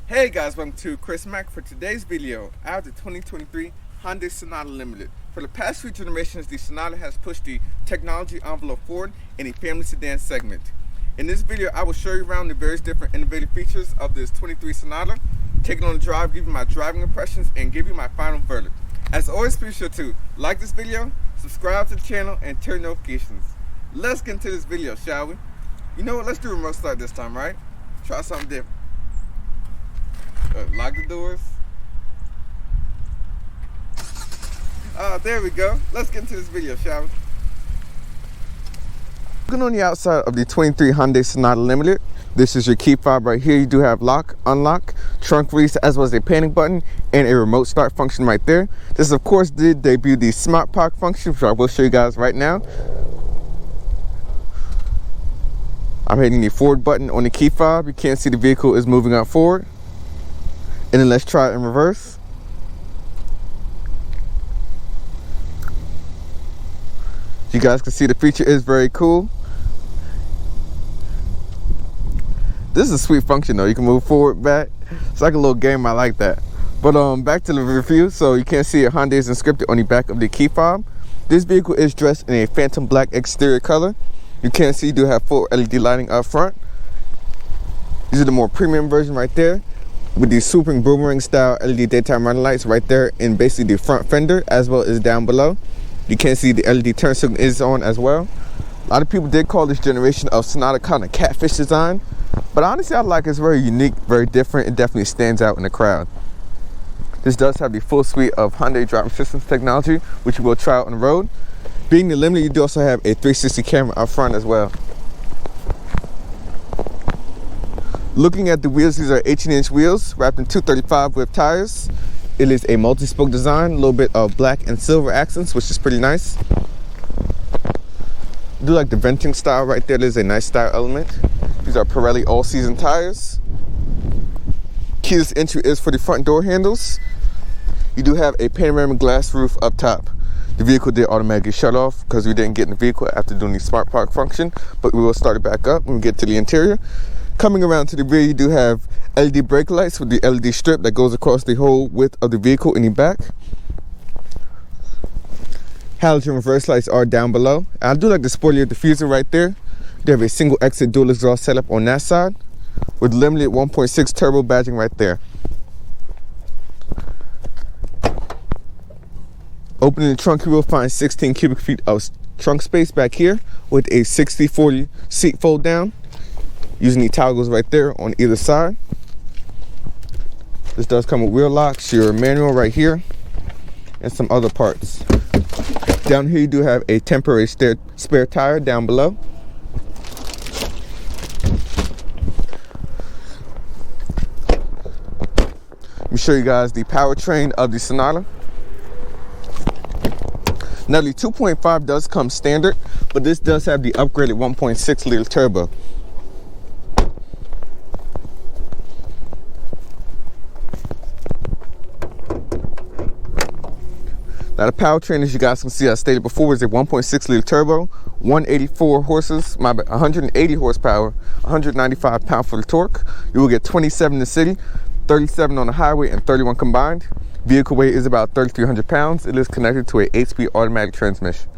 Hey guys, welcome to Chris Mack. For today's video, I have the 2023 Hyundai Sonata Limited. For the past few generations, the Sonata has pushed the technology envelope forward in a family sedan segment. In this video, I will show you around the various different innovative features of this 23 Sonata, take it on a drive, give you my driving impressions, and give you my final verdict. As always, be sure to like this video, subscribe to the channel, and turn notifications. Let's get into this video, shall we? You know what, let's do a remote start this time, right? Try something different. Lock the doors. There we go. Let's get into this video, shall we? Looking on the outside of the 23 Hyundai Sonata Limited, this is your key fob right here. You do have lock, unlock, trunk release, as well as a panic button and a remote start function right there. This, of course, did debut the smart park function, which I will show you guys right now. I'm hitting the forward button on the key fob. You can't see the vehicle is moving up forward. And then let's try it in reverse. You guys can see the feature is very cool. This is a sweet function though. You can move forward, back. It's like a little game. I like that. But back to the review. So you can't see Hyundai is inscripted on the back of the key fob. This vehicle is dressed in a phantom black exterior color. You can't see you do have full LED lighting up front. These are the more premium version right there, with the swooping boomerang style LED daytime running lights right there in basically the front fender as well as down below. You can see the LED turn signal is on as well. A lot of people did call this generation of Sonata kind of catfish design, but honestly I like it. It's very unique, very different. It definitely stands out in the crowd. This does have the full suite of Hyundai driving systems technology, which you will try out on the road. Being the Limited, you do also have a 360 camera up front as well. Looking at the wheels, these are 18-inch wheels wrapped in 235 whip tires. It is a multi-spoke design, a little bit of black and silver accents, which is pretty nice. I do like the venting style right there. There's a nice style element. These are Pirelli all-season tires. Keyless entry is for the front door handles. You do have a panoramic glass roof up top. The vehicle did automatically shut off because we didn't get in the vehicle after doing the smart park function, but we will start it back up when we get to the interior. Coming around to the rear, you do have LED brake lights with the LED strip that goes across the whole width of the vehicle in the back. Halogen reverse lights are down below. I do like the spoiler diffuser right there. They have a single exit dual exhaust setup on that side with limited 1.6 turbo badging right there. Opening the trunk, you will find 16 cubic feet of trunk space back here with a 60/40 seat fold down, using the toggles right there on either side. This does come with wheel locks, your manual right here, and some other parts. Down here you do have a temporary spare tire down below. Let me show you guys the powertrain of the Sonata. Now the 2.5 does come standard, but this does have the upgraded 1.6 liter turbo. Now the powertrain, as you guys can see, I stated before, is a 1.6 liter turbo, 180 horsepower, 195 pound-foot of torque. You will get 27 in the city, 37 on the highway, and 31 combined. Vehicle weight is about 3,300 pounds. It is connected to a 8-speed automatic transmission.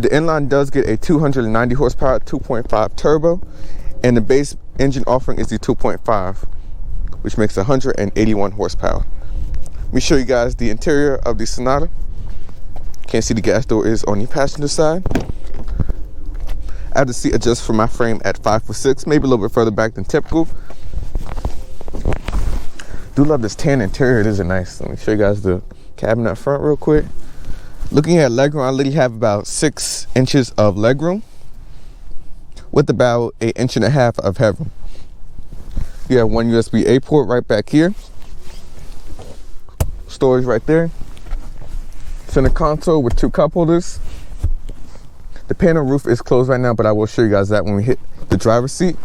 The inline does get a 290 horsepower 2.5 turbo, and the base engine offering is the 2.5, which makes 181 horsepower. Let me show you guys the interior of the Sonata. Can't see the gas door is on the passenger side. I have the seat adjust for my frame at 5'6", maybe a little bit further back than typical. Do love this tan interior. It is nice. Let me show you guys the cabin up front real quick. Looking at legroom, I literally have about 6 inches of legroom with about 1.5 inches of headroom. You have one USB-A port right back here. Storage right there. Center console with 2 cup holders. The panel roof is closed right now, but I will show you guys that when we hit the driver's seat.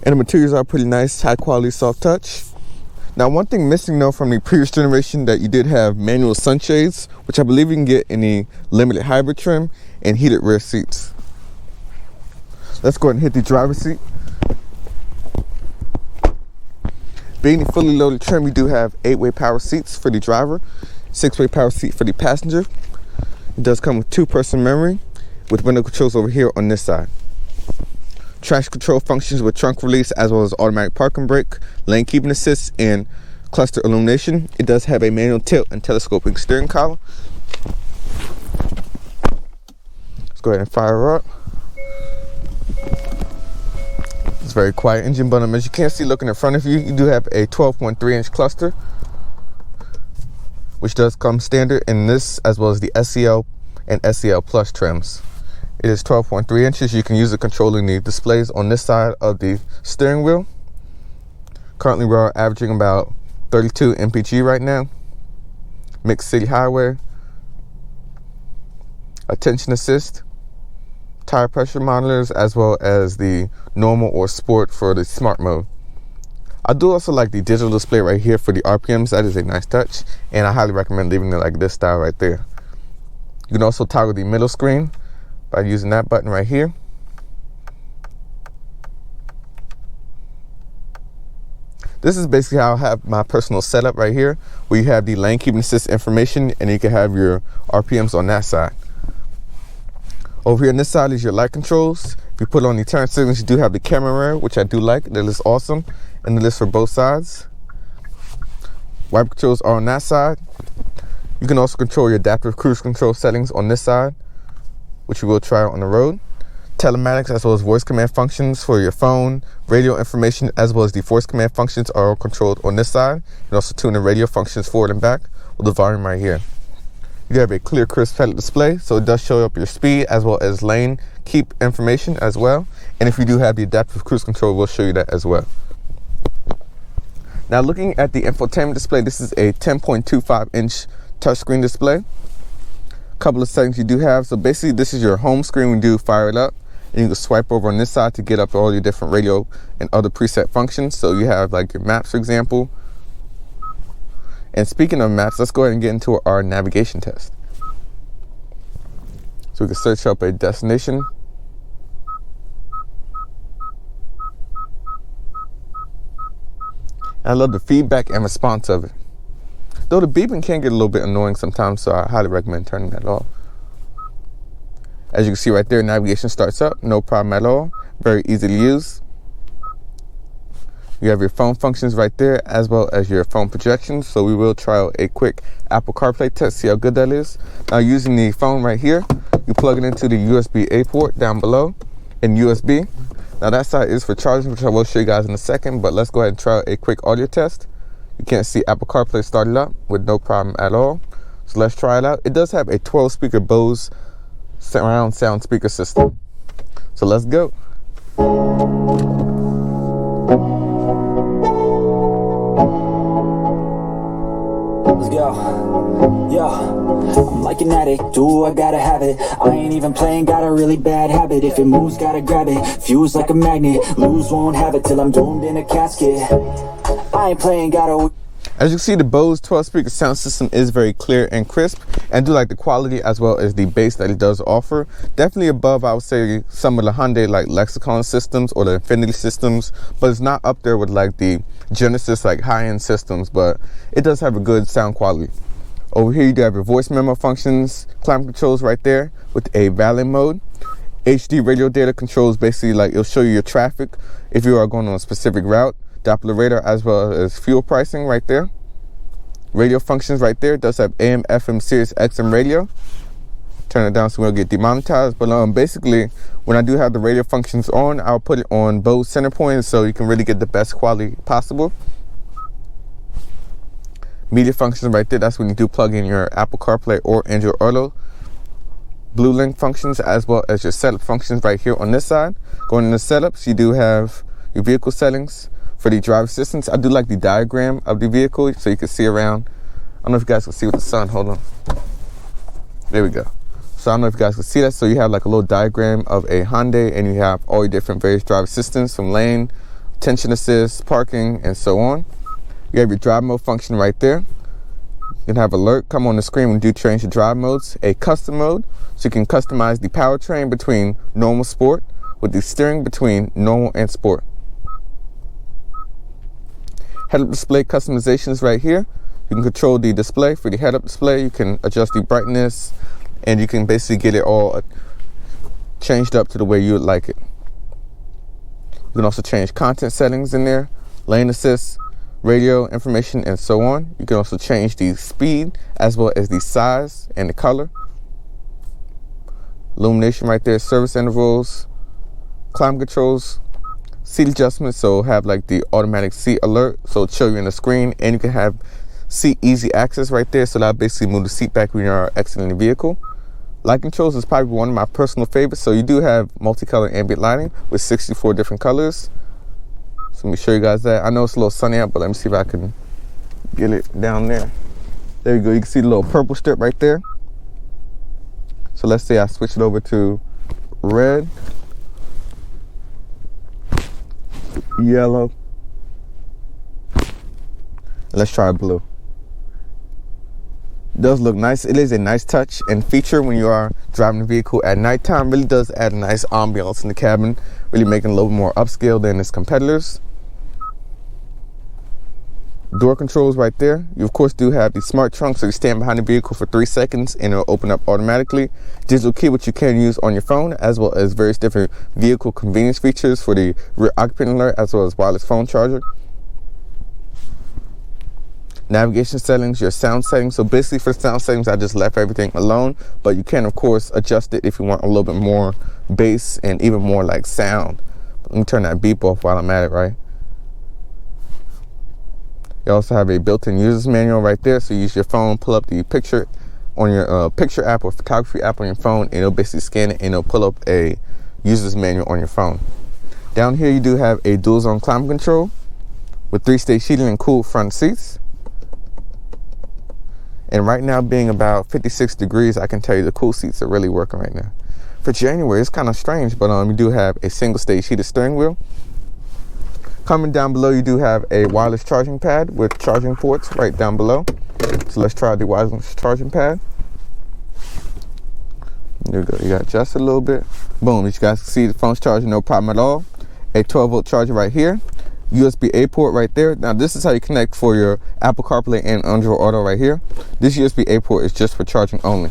And the materials are pretty nice, high quality, soft touch. Now, one thing missing though from the previous generation, that you did have manual sunshades, which I believe you can get in the limited hybrid trim, and heated rear seats. Let's go ahead and hit the driver's seat. Being a fully loaded trim, we do have 8-way power seats for the driver, 6-way power seat for the passenger. It does come with 2-person memory with window controls over here on this side. Traction control functions with trunk release as well as automatic parking brake, lane keeping assist, and cluster illumination. It does have a manual tilt and telescoping steering column. Let's go ahead and fire her up. It's a very quiet engine, but as you can see looking in front of you, you do have a 12.3-inch cluster, which does come standard in this as well as the SEL and SEL Plus trims. It is 12.3 inches. You can use it controlling the displays on this side of the steering wheel. Currently we're averaging about 32 mpg right now. Mixed city highway, attention assist, tire pressure monitors, as well as the normal or sport for the smart mode. I do also like the digital display right here for the RPMs. That is a nice touch, and I highly recommend leaving it like this style right there. You can also toggle the middle screen by using that button right here. This is basically how I have my personal setup right here, where you have the lane keeping assist information and you can have your RPMs on that side. Over here on this side is your light controls. If you put on the turn signals, you do have the camera mirror, which I do like. That is awesome. And the list for both sides. Wiper controls are on that side. You can also control your adaptive cruise control settings on this side, which we will try out on the road. Telematics as well as voice command functions for your phone, radio information as well as the voice command functions are all controlled on this side. You can also tune the radio functions forward and back with the volume right here. You have a clear, crisp head-up display, so it does show up your speed as well as lane keep information as well. And if you do have the adaptive cruise control, we'll show you that as well. Now looking at the infotainment display, this is a 10.25-inch touchscreen display. Couple of settings you do have. So basically this is your home screen when you do fire it up, and you can swipe over on this side to get up all your different radio and other preset functions. So you have like your maps, for example. And speaking of maps, let's go ahead and get into our navigation test. So we can search up a destination. I love the feedback and response of it. Though the beeping can get a little bit annoying sometimes, so I highly recommend turning that off. As you can see right there, navigation starts up, no problem at all. Very easy to use. You have your phone functions right there, as well as your phone projections. So we will try out a quick Apple CarPlay test, see how good that is. Now using the phone right here, you plug it into the USB-A port down below and USB. Now that side is for charging, which I will show you guys in a second, but let's go ahead and try out a quick audio test. You can't see Apple CarPlay started up with no problem at all. So let's try it out. It does have a 12-speaker Bose surround sound speaker system. So let's go. Let's go. Yo, I'm like an addict, do I gotta have it. I ain't even playing, got a really bad habit. If it moves, gotta grab it. Fuse like a magnet, lose, won't have it till I'm doomed in a casket. I ain't playing, gotta... As you can see, the Bose 12-speaker sound system is very clear and crisp, and I do like the quality as well as the bass that it does offer. Definitely above, I would say, some of the Hyundai like Lexicon systems or the Infinity systems, but it's not up there with like the Genesis like high-end systems, but it does have a good sound quality. Over here you do have your voice memo functions, climate controls right there with a valet mode. HD radio data controls, basically like it'll show you your traffic if you are going on a specific route. Doppler radar as well as fuel pricing right there. Radio functions right there. It does have AM, FM, Sirius XM radio. Turn it down so we don't get demonetized. But basically, when I do have the radio functions on, I'll put it on Bose center point so you can really get the best quality possible. Media functions right there. That's when you do plug in your Apple CarPlay or Android Auto. Blue Link functions as well as your setup functions right here on this side. Going into setups, you do have your vehicle settings. For the driver assistance, I do like the diagram of the vehicle so you can see around. I don't know if you guys can see with the sun. Hold on. There we go. So I don't know if you guys can see that. So you have like a little diagram of a Hyundai, and you have all your different various driver assistance from lane, attention assist, parking, and so on. You have your drive mode function right there. You can have alert come on the screen when you do change the drive modes. A custom mode, so you can customize the powertrain between normal, sport, with the steering between normal and sport. Head-up display customizations right here. You can control the display for the head-up display. You can adjust the brightness, and you can basically get it all changed up to the way you would like it. You can also change content settings in there, lane assist, radio information, and so on. You can also change the speed as well as the size and the color. Illumination right there, service intervals, climate controls, seat adjustments, so have like the automatic seat alert, so it'll show you in the screen, and you can have seat easy access right there, so that'll basically move the seat back when you're exiting the vehicle. Light controls is probably one of my personal favorites, so you do have multicolor ambient lighting with 64 different colors. So let me show you guys that. I know it's a little sunny out, but let me see if I can get it down there. There you go, you can see the little purple strip right there. So let's say I switch it over to red, yellow, and let's try blue. It does look nice. It is a nice touch and feature when you are driving the vehicle at nighttime. Really does add a nice ambiance in the cabin, really making it a little more upscale than its competitors. Door controls right there. You of course do have the smart trunk, so you stand behind the vehicle for 3 seconds and it'll open up automatically. Digital key, which you can use on your phone, as well as various different vehicle convenience features for the rear occupant alert, as well as wireless phone charger. Navigation settings, your sound settings. So basically for the sound settings, I just left everything alone, but you can of course adjust it if you want a little bit more bass and even more like sound. Let me turn that beep off while I'm at it, right? You also have a built-in user's manual right there, so you use your phone, pull up the picture on your picture app or photography app on your phone, and it'll basically scan it and it'll pull up a user's manual on your phone. Down here you do have a dual zone climate control with 3-stage heating and cooled front seats. And right now, being about 56 degrees, I can tell you the cool seats are really working right now. For January, it's kind of strange, but you do have a single-stage heated steering wheel. Coming down below, you do have a wireless charging pad with charging ports right down below. So let's try the wireless charging pad. There we go. You got to adjust it a little bit. Boom. As you guys can see, the phone's charging, no problem at all. A 12-volt charger right here. USB-A port right there. Now this is how you connect for your Apple CarPlay and Android Auto right here. This USB-A port is just for charging only.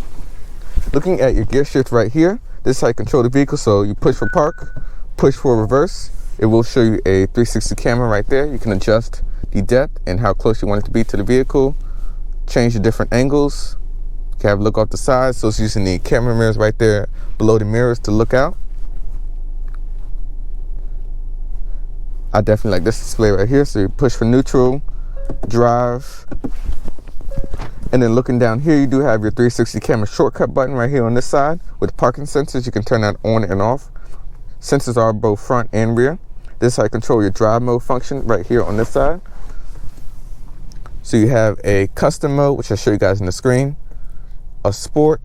Looking at your gear shift right here, this is how you control the vehicle. So you push for park, push for reverse. It will show you a 360 camera right there. You can adjust the depth and how close you want it to be to the vehicle. Change the different angles. You can have a look off the side. So it's using the camera mirrors right there below the mirrors to look out. I definitely like this display right here. So you push for neutral, drive, and then looking down here, you do have your 360 camera shortcut button right here on this side with parking sensors. You can turn that on and off. Sensors are both front and rear. This is how you control your drive mode function right here on this side. So you have a custom mode, which I'll show you guys on the screen, a sport,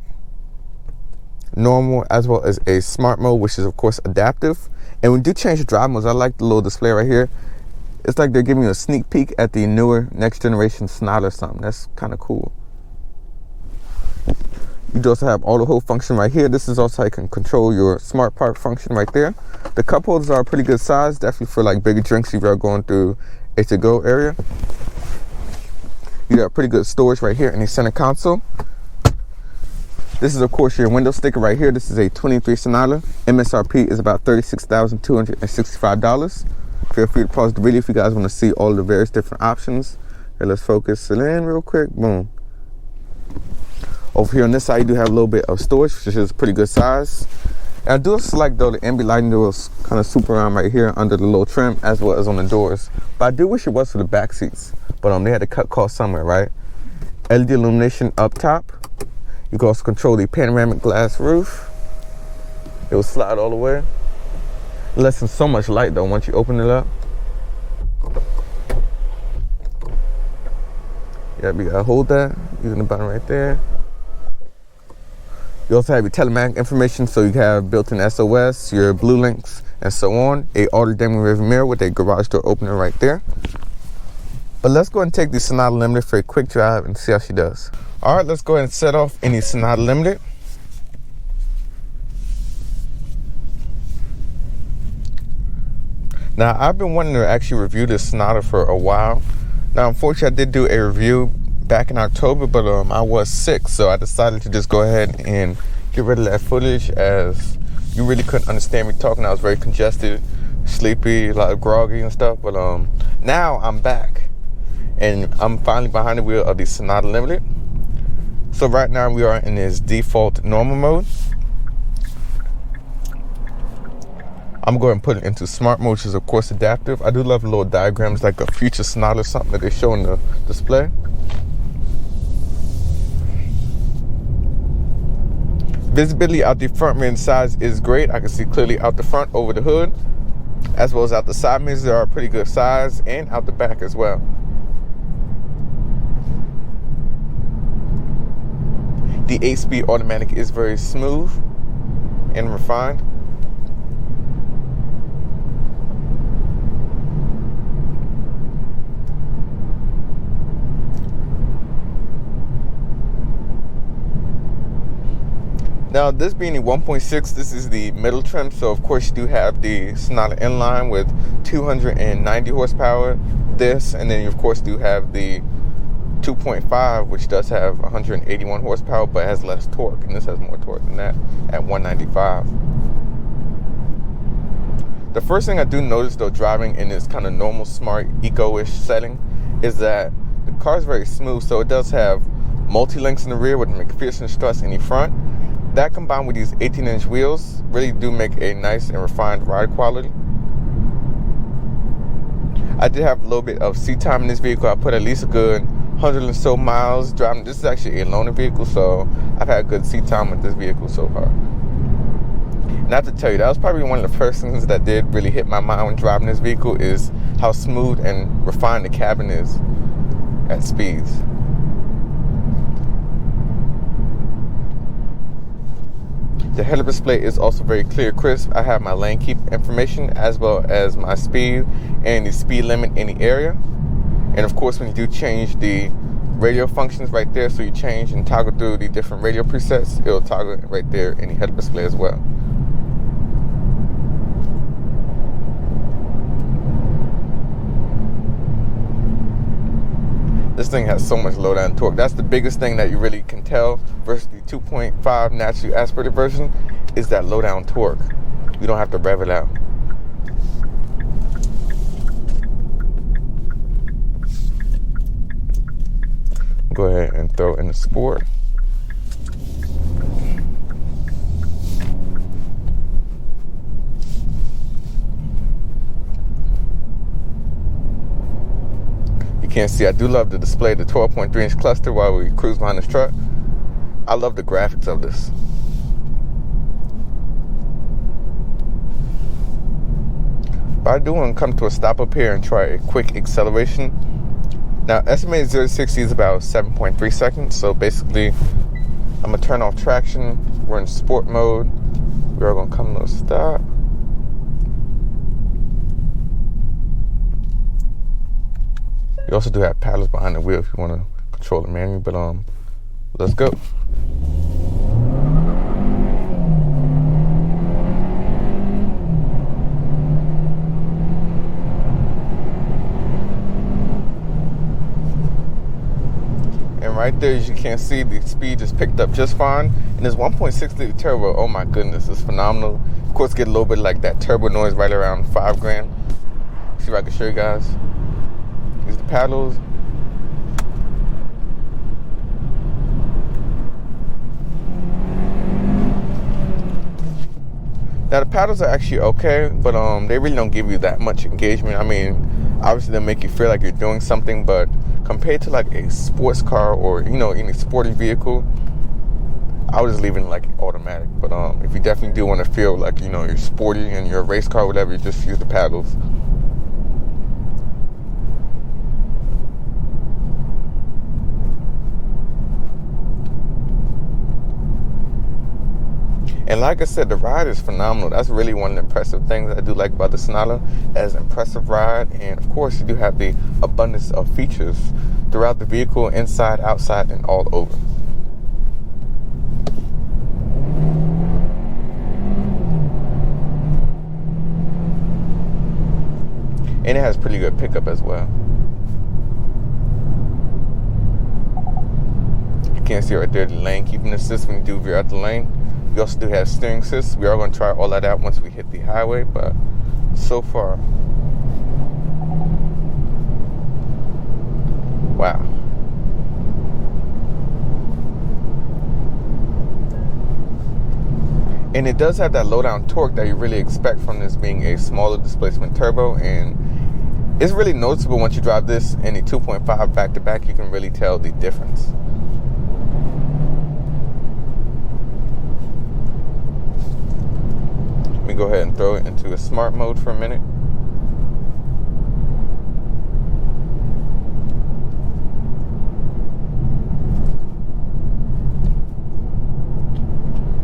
normal, as well as a smart mode, which is of course adaptive. And when you do change the drive modes, I like the little display right here. It's like they're giving you a sneak peek at the newer next generation Sonata or something. That's kind of cool. You do also have auto hold function right here. This is also how you can control your smart park function right there. The cup holders are a pretty good size, definitely for like bigger drinks if you're going through a to-go area. You got pretty good storage right here in the center console. This is of course your window sticker right here. This is a 23 Sonata. MSRP is about $36,265. Feel free to pause the video if you guys want to see all the various different options. Okay, let's focus it in real quick. Boom. Over here on this side, you do have a little bit of storage, which is pretty good size. And I do select though the ambient lighting doors kind of swoop around right here under the little trim, as well as on the doors. But I do wish it was for the back seats. But they had to cut costs somewhere, right? LED illumination up top. You can also control the panoramic glass roof. It will slide all the way. It lets in so much light though once you open it up. Yeah, you gotta hold that using the button right there. You also have your telematic information, so you have built-in SOS, your blue links, and so on. A auto-dimming rearview mirror with a garage door opener right there. But let's go ahead and take the Sonata Limited for a quick drive and see how she does. All right, let's go ahead and set off in the Sonata Limited. Now, I've been wanting to actually review this Sonata for a while. Now, unfortunately, I did do a review back in October, but I was sick, so I decided to just go ahead and get rid of that footage, as you really couldn't understand me talking. I was very congested, sleepy, a lot of groggy and stuff. But now I'm back, and I'm finally behind the wheel of the Sonata Limited. So right now we are in this default normal mode. I'm going to put it into smart mode, which is of course adaptive. I do love the little diagrams, like a future Sonata or something that they show in the display. Visibility out the front mirror and sides is great. I can see clearly out the front over the hood, as well as out the side mirrors. They are a pretty good size, and out the back as well. The 8-speed automatic is very smooth and refined. Now, this being a 1.6, this is the middle trim, so of course you do have the Sonata inline with 290 horsepower, this, and then you of course do have the 2.5, which does have 181 horsepower, but has less torque, and this has more torque than that at 195. The first thing I do notice, though, driving in this kind of normal, smart, eco-ish setting, is that the car is very smooth, so it does have multi-links in the rear with the McPherson struts in the front. That combined with these 18-inch wheels really do make a nice and refined ride quality. I did have a little bit of seat time in this vehicle. I put at least a good 100 and so miles driving. This is actually a loaner vehicle, so I've had good seat time with this vehicle so far. And I have to tell you, that was probably one of the first things that did really hit my mind when driving this vehicle, is how smooth and refined the cabin is at speeds. The head-up display is also very clear, crisp. I have my lane keep information as well as my speed and the speed limit in the area. And of course, when you do change the radio functions right there, so you change and toggle through the different radio presets, it'll toggle right there in the head-up display as well. This thing has so much low down torque. That's the biggest thing that you really can tell versus the 2.5 naturally aspirated version, is that low down torque. You don't have to rev it out. Go ahead and throw in the Sport. Can't see, I do love the display, the 12.3 inch cluster while we cruise behind this truck. I love the graphics of this. But I do want to come to a stop up here and try a quick acceleration. Now, estimated 0 to 60 is about 7.3 seconds. So basically, I'm going to turn off traction. We're in sport mode. We are going to come to a stop. You also do have paddles behind the wheel if you want to control the manual, but let's go. And right there, as you can see, the speed just picked up just fine. And this 1.6 liter turbo, oh my goodness, it's phenomenal. Of course, get a little bit like that turbo noise right around $5,000. See if I can show you guys. These are the paddles. Now the paddles are actually okay, but they really don't give you that much engagement. I mean, obviously they'll make you feel like you're doing something, but compared to like a sports car or, you know, any sporty vehicle, I would just leave it in like automatic. But if you definitely do want to feel like, you know, you're sporty and you're a race car or whatever, you just use the paddles. And like I said, the ride is phenomenal. That's really one of the impressive things I do like about the Sonata, as an impressive ride. And of course, you do have the abundance of features throughout the vehicle, inside, outside, and all over. And it has pretty good pickup as well. You can't see right there the lane keeping assist when you do veer out the lane. We also do have steering assist. We are going to try all that out once we hit the highway, but so far, wow. And it does have that low down torque that you really expect from this being a smaller displacement turbo, and it's really noticeable once you drive this in a 2.5 back to back. You can really tell the difference. Let me go ahead and throw it into a smart mode for a minute.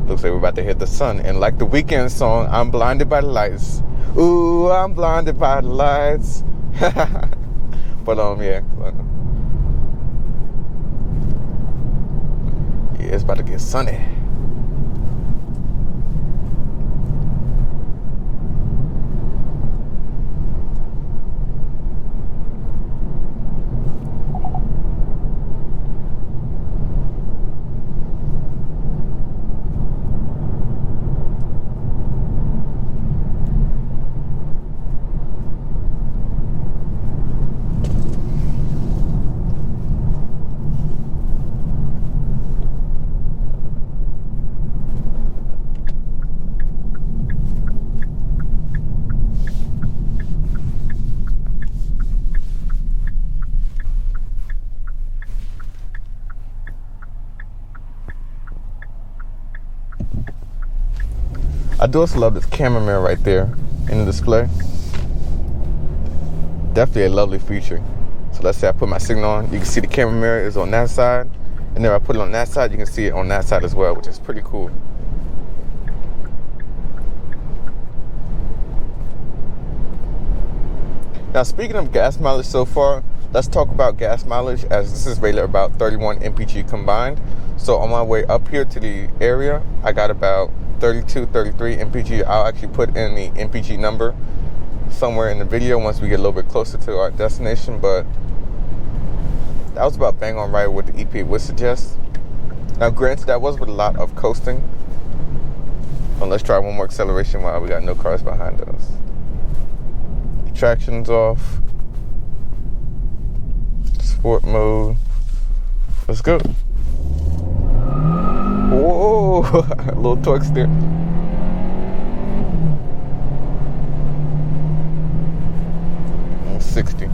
Looks like we're about to hit the sun. And like the Weeknd song, I'm blinded by the lights. Ooh, I'm blinded by the lights. But yeah. Yeah, it's about to get sunny. I do also love this camera mirror right there in the display. Definitely a lovely feature. So let's say I put my signal on, you can see the camera mirror is on that side, and then if I put it on that side, you can see it on that side as well, which is pretty cool. Now, speaking of gas mileage so far, let's talk about gas mileage, as this is rated about 31 mpg combined. So on my way up here to the area, I got about 32, 33 mpg. I'll actually put in the mpg number somewhere in the video once we get a little bit closer to our destination, but that was about bang on right what the EPA would suggest. Now, granted, that was with a lot of coasting. So let's try one more acceleration while we got no cars behind us. Traction's off. Sport mode. Let's go. Whoa, a little torque steer. 60.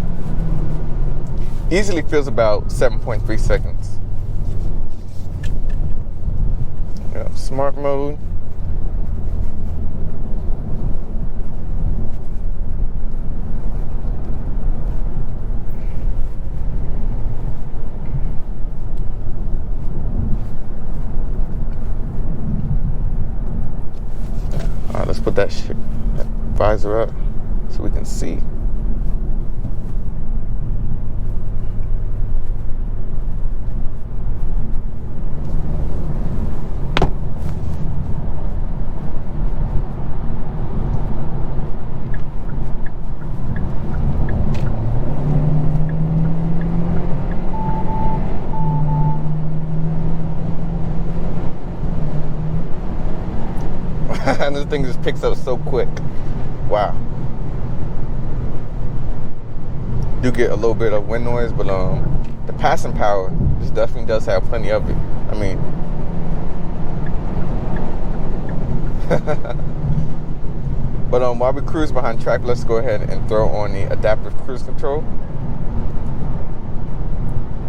Easily feels about 7.3 seconds. Yeah, smart mode. Let's put that visor up so we can see. And this thing just picks up so quick. Wow. Do get a little bit of wind noise, but the passing power just definitely does have plenty of it. I mean, but while we cruise behind track, let's go ahead and throw on the adaptive cruise control.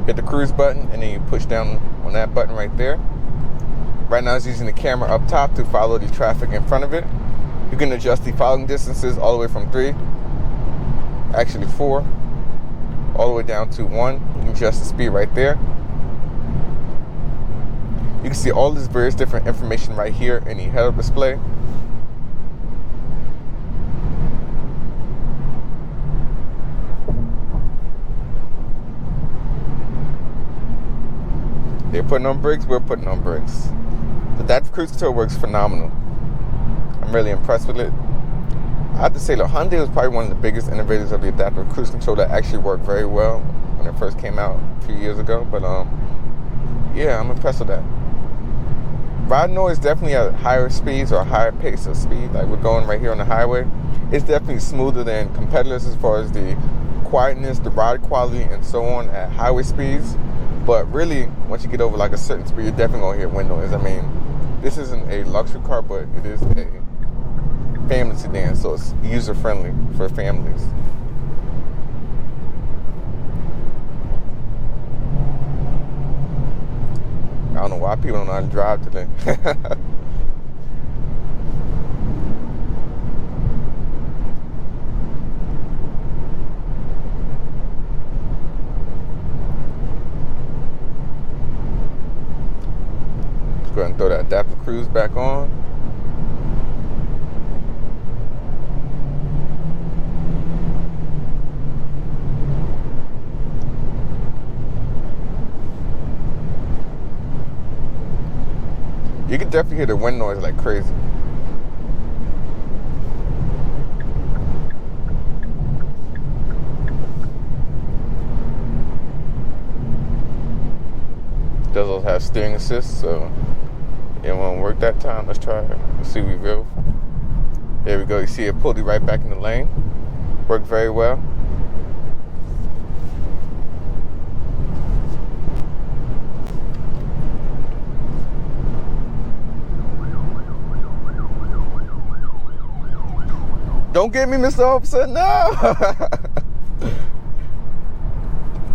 Hit the cruise button, and then you push down on that button right there. Right now it's using the camera up top to follow the traffic in front of it. You can adjust the following distances all the way from 3, actually 4, all the way down to 1. You can adjust the speed right there. You can see all this various different information right here in the head-up display. They're putting on brakes, we're putting on brakes. The adaptive cruise control works phenomenal. I'm really impressed with it. I have to say, look, Hyundai was probably one of the biggest innovators of the adaptive cruise control that actually worked very well when it first came out a few years ago. But yeah, I'm impressed with that. Ride noise definitely at higher speeds or a higher pace of speed. Like we're going right here on the highway. It's definitely smoother than competitors as far as the quietness, the ride quality, and so on at highway speeds. But really, once you get over like a certain speed, you're definitely gonna hear wind noise. I mean, this isn't a luxury car, but it is a family sedan, so it's user friendly for families. I don't know why people don't know how to drive today. Let's go ahead and throw that adaptive cruise back on. You can definitely hear the wind noise like crazy. It does also have steering assist, so it won't work that time. Let's try it. Let's see reveal. There we go. You see it pulled you right back in the lane. Worked very well. Don't get me, Mr. Officer, no!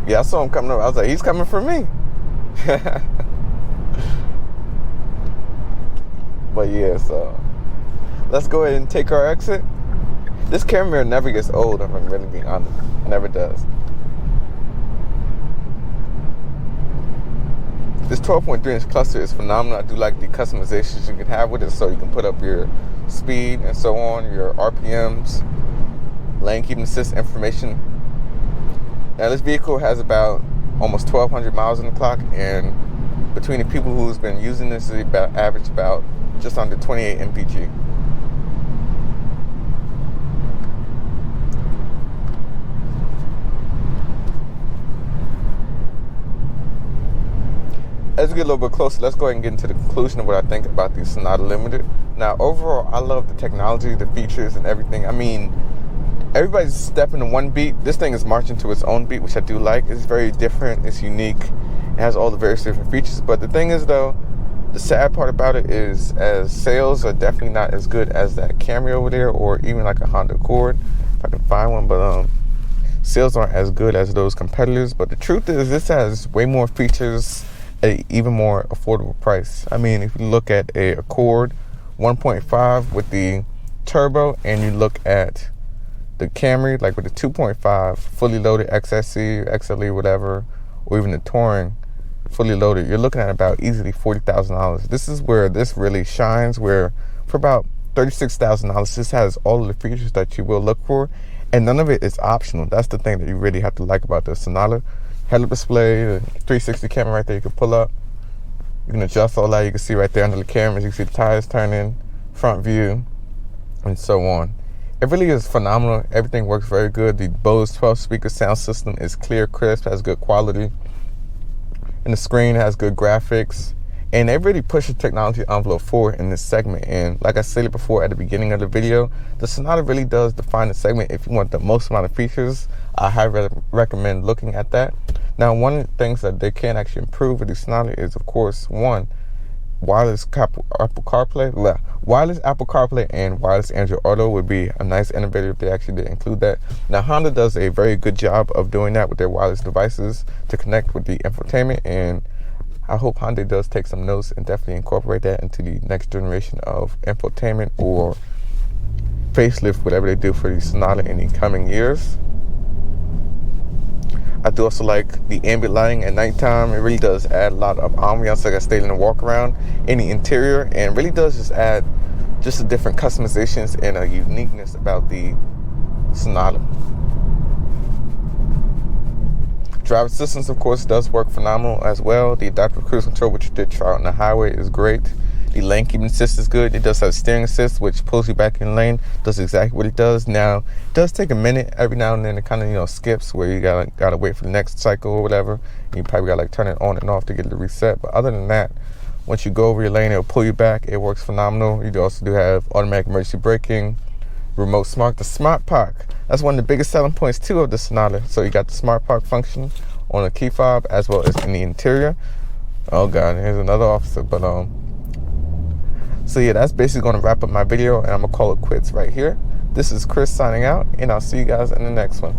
Yeah, I saw him coming up. I was like, he's coming for me. But yeah, so let's go ahead and take our exit. This camera mirror never gets old, if I'm really being honest. It never does. This 12.3-inch cluster is phenomenal. I do like the customizations you can have with it, so you can put up your speed and so on, your RPMs, lane keeping assist information. Now this vehicle has about almost 1,200 miles on the clock, and between the people who's been using this, is about average about just under 28 mpg. As we get a little bit closer, let's go ahead and get into the conclusion of what I think about the Sonata Limited. Now, overall, I love the technology, the features, and everything. I mean, everybody's stepping in one beat. This thing is marching to its own beat, which I do like. It's very different. It's unique. It has all the various different features. But the thing is, though, the sad part about it is, as sales are definitely not as good as that Camry over there, or even like a Honda Accord, if I can find one. But sales aren't as good as those competitors. But the truth is, this has way more features at an even more affordable price. I mean, if you look at a Accord 1.5 with the turbo, and you look at the Camry, like with the 2.5 fully loaded XSE, XLE, whatever, or even the Touring fully loaded, you're looking at about easily $40,000. This is where this really shines, where for about $36,000, this has all of the features that you will look for, and none of it is optional. That's the thing that you really have to like about the Sonata. Head-up display, the 360 camera right there you can pull up. You can adjust all that. You can see right there under the cameras. You can see the tires turning, front view, and so on. It really is phenomenal. Everything works very good. The Bose 12-speaker sound system is clear, crisp, has good quality. And the screen has good graphics. And they really push the technology envelope forward in this segment. And like I said before at the beginning of the video, the Sonata really does define the segment. If you want the most amount of features, I highly recommend looking at that. Now, one of the things that they can actually improve with the Sonata is, of course, one, wireless Apple CarPlay. Wireless Apple CarPlay and wireless Android Auto would be a nice innovator if they actually did include that. Now, Honda does a very good job of doing that with their wireless devices to connect with the infotainment, and I hope Hyundai does take some notes and definitely incorporate that into the next generation of infotainment or facelift, whatever they do for the Sonata in the coming years. I do also like the ambient lighting at nighttime. It really does add a lot of ambiance, like I stated, in the walk-around in the interior, and really does just add just a different customizations and a uniqueness about the Sonata. Driver assistance, of course, does work phenomenal as well. The adaptive cruise control, which you did try on the highway, is great. The lane keeping assist is good. It does have steering assist, which pulls you back in lane. Does exactly what it does. Now, it does take a minute every now and then. It kind of, skips where you gotta wait for the next cycle or whatever. And you probably gotta turn it on and off to get it to reset. But other than that, once you go over your lane, it'll pull you back. It works phenomenal. You also do have automatic emergency braking, remote smart, the smart park. That's one of the biggest selling points too of the Sonata. So you got the smart park function on the key fob as well as in the interior. Oh god, here's another officer. But so yeah, that's basically going to wrap up my video, and I'm gonna call it quits right here. This is Chris signing out, and I'll see you guys in the next one.